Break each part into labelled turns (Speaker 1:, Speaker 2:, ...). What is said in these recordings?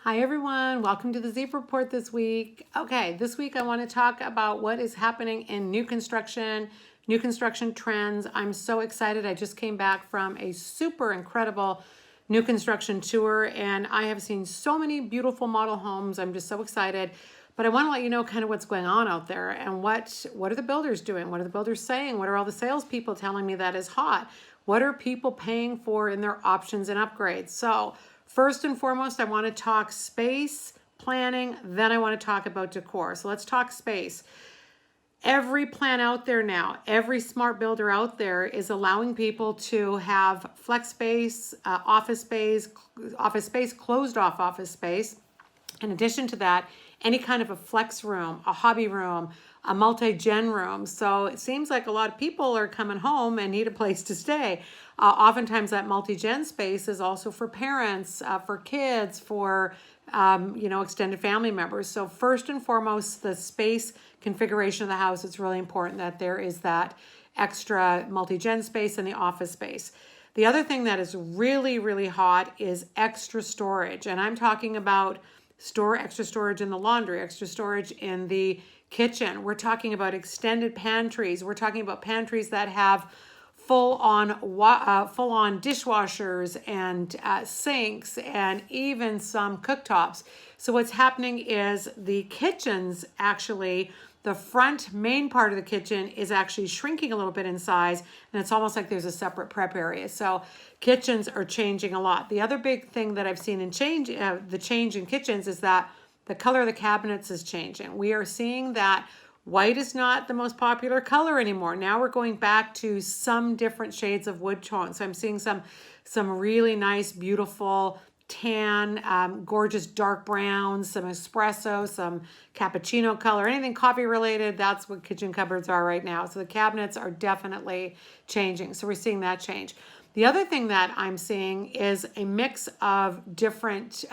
Speaker 1: Hi everyone, welcome to the Zeep Report this week. Okay, this week I want to talk about what is happening in new construction trends. I'm so excited. I just came back from a super incredible new construction tour and I have seen so many beautiful model homes. I'm just so excited. But I want to let you know kind of what's going on out there and what are the builders doing? What are the builders saying? What are all the salespeople telling me that is hot? What are people paying for in their options and upgrades? So first and foremost, I want to talk space planning, then I want to talk about decor. So let's talk space. Every plan out there now, every smart builder out there is allowing people to have flex space, office space, closed off office space. In addition to that, any kind of a flex room, a hobby room, a multi-gen room. So it seems like a lot of people are coming home and need a place to stay. Oftentimes that multi-gen space is also for parents, for kids, for extended family members. So first and foremost, the space configuration of the house, it's really important that there is that extra multi-gen space in the office space. The other thing that is really, really hot is extra storage. And I'm talking about extra storage in the laundry, extra storage in the kitchen. We're talking about extended pantries. We're talking about pantries that have full-on dishwashers and sinks and even some cooktops. So what's happening is the kitchens actually, the front main part of the kitchen is actually shrinking a little bit in size, and it's almost like there's a separate prep area. So kitchens are changing a lot. The other big thing that I've seen in the change in kitchens is that the color of the cabinets is changing. We are seeing that white is not the most popular color anymore. Now we're going back to some different shades of wood tone. So I'm seeing some really nice, beautiful tan, gorgeous dark browns, some espresso, some cappuccino color, anything coffee related. That's what kitchen cupboards are right now. So the cabinets are definitely changing. So we're seeing that change. The other thing that I'm seeing is a mix of different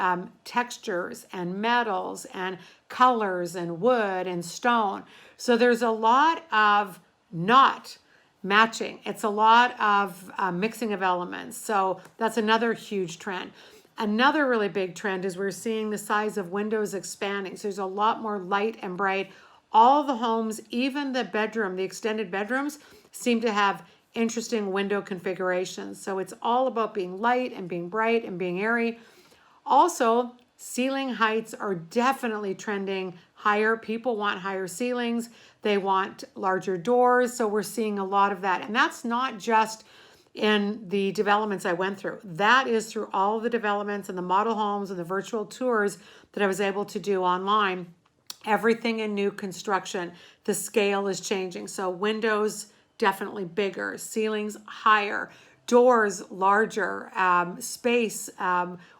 Speaker 1: textures and metals and colors and wood and stone. So there's a lot of not matching. It's a lot of mixing of elements. So that's another huge trend. Another really big trend is we're seeing the size of windows expanding. So there's a lot more light and bright. All the homes, even the bedroom, the extended bedrooms, seem to have interesting window configurations. So it's all about being light and being bright and being airy. Also, ceiling heights are definitely trending higher. People want higher ceilings. They want larger doors. So we're seeing a lot of that. And that's not just in the developments I went through. That is through all of the developments and the model homes and the virtual tours that I was able to do online. Everything in new construction, the scale is changing. So windows definitely bigger, ceilings higher, doors larger, space,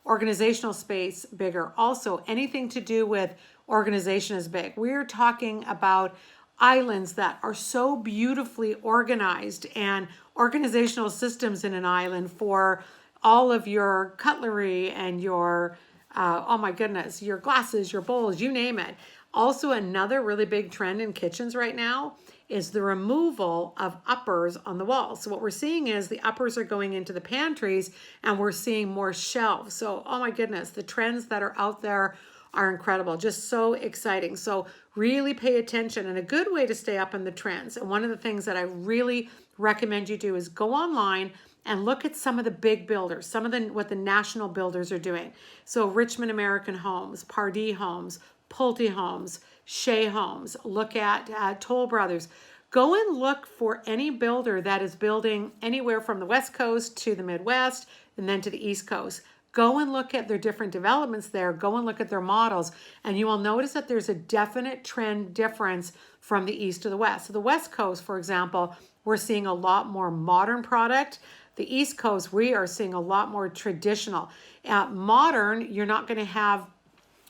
Speaker 1: organizational space bigger. Also, anything to do with organization is big. We're talking about islands that are so beautifully organized and organizational systems in an island for all of your cutlery and your, oh my goodness, your glasses, your bowls, you name it. Also, another really big trend in kitchens right now is the removal of uppers on the walls. So what we're seeing is the uppers are going into the pantries and we're seeing more shelves. So, oh my goodness, the trends that are out there are incredible, just so exciting. So really pay attention, and a good way to stay up on the trends. And one of the things that I really recommend you do is go online and look at some of the big builders, some of what the national builders are doing. So Richmond American Homes, Pardee Homes, Pulte Homes, Shea Homes, look at Toll Brothers. Go and look for any builder that is building anywhere from the West Coast to the Midwest and then to the East Coast. Go and look at their different developments there. Go and look at their models, and you will notice that there's a definite trend difference from the East to the West. So the West Coast, for example, we're seeing a lot more modern product. The East Coast, we are seeing a lot more traditional. Modern, you're not going to have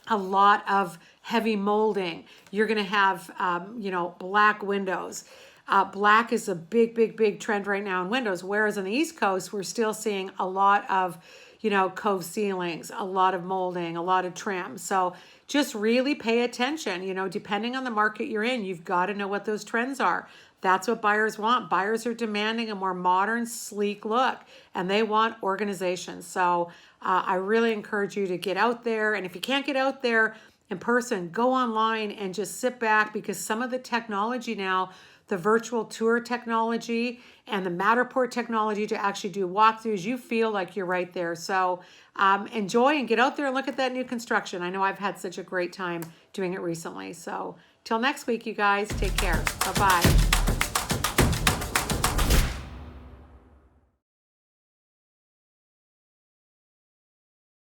Speaker 1: a lot of heavy molding. You're going to have, black windows. Black is a big trend right now in windows, whereas on the East Coast, we're still seeing a lot of cove ceilings, a lot of molding, a lot of trim. So just really pay attention, depending on the market you're in, you've got to know what those trends are. That's what buyers want. Buyers are demanding a more modern, sleek look, and they want organization. So I really encourage you to get out there. And if you can't get out there in person, go online and just sit back, because some of the technology now, the virtual tour technology and the Matterport technology to actually do walkthroughs, you feel like you're right there. So enjoy and get out there and look at that new construction. I know I've had such a great time doing it recently. So till next week, you guys, take care. Bye-bye.